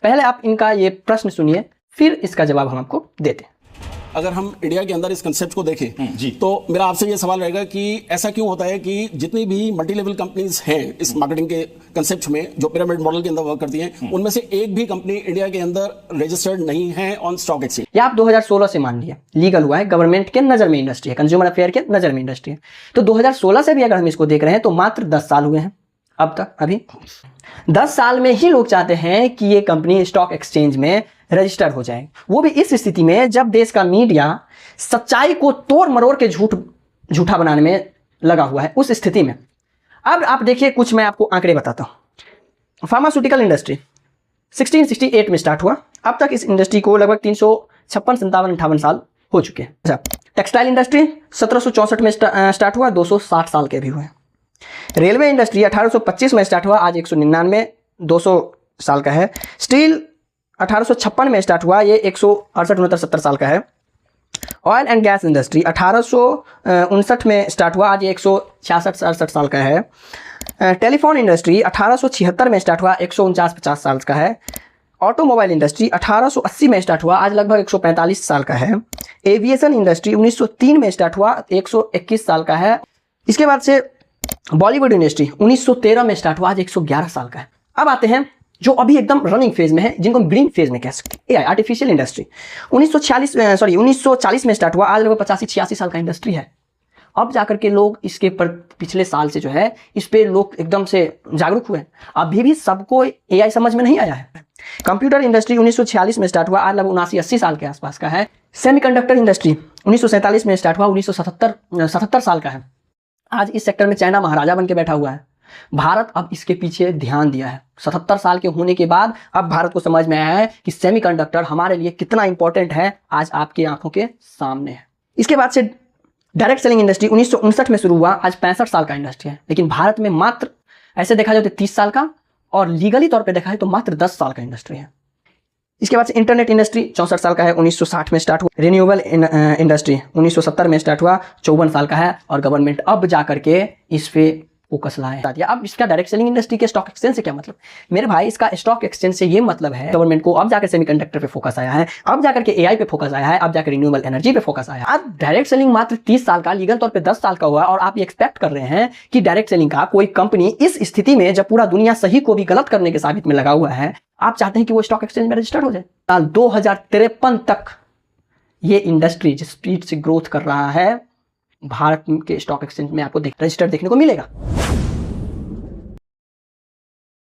पहले आप इनका ये प्रश्न सुनिए, फिर इसका जवाब हम आपको देते हैं। अगर हम इंडिया के अंदर इस कंसेप्ट को देखें जी, तो मेरा आपसे ये सवाल रहेगा कि ऐसा क्यों होता है कि जितनी भी मल्टी लेवल कंपनीज हैं इस मार्केटिंग के कंसेप्ट में, जो पिरामिड मॉडल के अंदर वर्क करती हैं, उनमें से एक भी कंपनी इंडिया के अंदर रजिस्टर्ड नहीं है ऑन स्टॉक एक्सचेंज। या आप 2016 से मान लिया, लीगल हुआ है, गवर्नमेंट के नजर में इंडस्ट्री है, कंज्यूमर अफेयर के नजर में इंडस्ट्री है। तो 2016 से भी अगर हम इसको देख रहे हैं तो मात्र 10 साल हुए हैं अब तक। अभी 10 साल में ही लोग चाहते हैं कि ये कंपनी स्टॉक एक्सचेंज में रजिस्टर्ड हो जाए, वो भी इस स्थिति में जब देश का मीडिया सच्चाई को तोड़ मरोड़ के झूठा बनाने में लगा हुआ है। उस स्थिति में अब आप देखिए, कुछ मैं आपको आंकड़े बताता हूं। फार्मास्यूटिकल इंडस्ट्री 1668 में स्टार्ट हुआ, अब तक इस इंडस्ट्री को लगभग 356, 57, 58 साल हो चुके हैं। अच्छा, टेक्सटाइल इंडस्ट्री 1764 में स्टार्ट हुआ, 260 साल के भी हुए। रेलवे इंडस्ट्री 1825 में स्टार्ट हुआ, आज 199, 200 साल का है। स्टील 1856 में स्टार्ट हुआ, ये 168, 69, 70 साल का है। ऑयल एंड गैस इंडस्ट्री 1859 में स्टार्ट हुआ, आज ये 166, 67 साल का है। टेलीफोन इंडस्ट्री 1876 में स्टार्ट हुआ, 149, 50 साल का है। ऑटोमोबाइल इंडस्ट्री 1880 में स्टार्ट हुआ, आज लगभग 145 साल का है। एविएशन इंडस्ट्री 1903 में स्टार्ट हुआ, 121 साल का है। इसके बाद से बॉलीवुड इंडस्ट्री 1913 में स्टार्ट हुआ, आज 111 साल का है। अब आते हैं जो अभी एकदम रनिंग फेज में है, जिनको हम ग्रीन फेज में कह सकते हैं, एआई, आर्टिफिशियल इंडस्ट्री 1940 में स्टार्ट हुआ, आज लगभग 85-86 साल का इंडस्ट्री है। अब जाकर के लोग इसके पर पिछले साल से जो है इस पे लोग एकदम से जागरूक हुए। अभी भी सबको एआई समझ में नहीं आया है। कंप्यूटर इंडस्ट्री 1946 में स्टार्ट हुआ, आज लगभग 79-80 साल के आसपास का है। सेमीकंडक्टर इंडस्ट्री 1947 में स्टार्ट हुआ, 1977 साल का है। आज इस सेक्टर में चाइना महाराजा बन के बैठा हुआ है। भारत अब इसके पीछे ध्यान दिया है। 77 साल के होने के बाद अब भारत को समझ में आया है कि सेमीकंडक्टर हमारे लिए कितना इंपॉर्टेंट है, आज आपकी आंखों के सामने है। इसके बाद से डायरेक्ट सेलिंग इंडस्ट्री 1959 में शुरू हुआ, आज 65 साल का इंडस्ट्री है। लेकिन भारत में मात्र ऐसे देखा जाए तो 30 साल का, और लीगली तौर पर देखा है तो मात्र 10 साल का इंडस्ट्री है। इसके बाद से इंटरनेट इंडस्ट्री 64 साल का है, 1960 में स्टार्ट हुआ। रिन्यूएबल इंडस्ट्री 1970 में स्टार्ट हुआ, 54 साल का है। और गवर्नमेंट अब जाकर के इस पे फोकस लाए। अब इसका डायरेक्ट सेलिंग इंडस्ट्री के स्टॉक एक्सचेंज से क्या मतलब? मेरे भाई, इसका स्टॉक एक्सचेंज से ये मतलब है गवर्नमेंट को अब जाकर सेमीकंडक्टर पे फोकस आया है, अब जाकर के एआई पे फोकस आया है, अब जाकर रिन्यूएबल एनर्जी पे फोकस आया है। अब डायरेक्ट सेलिंग मात्र 30 साल का, लीगल तौर पे 10 साल का हुआ, और आप ये एक्सपेक्ट कर रहे हैं कि डायरेक्ट सेलिंग का कोई कंपनी इस स्थिति में जब पूरा दुनिया सही को भी गलत करने के साबित में लगा हुआ है, आप चाहते हैं कि वो स्टॉक एक्सचेंज में रजिस्टर्ड हो जाए? साल 2053 तक ये इंडस्ट्री जिस स्पीड से ग्रोथ कर रहा है, भारत के स्टॉक एक्सचेंज में आपको रजिस्टर्ड देखने को मिलेगा।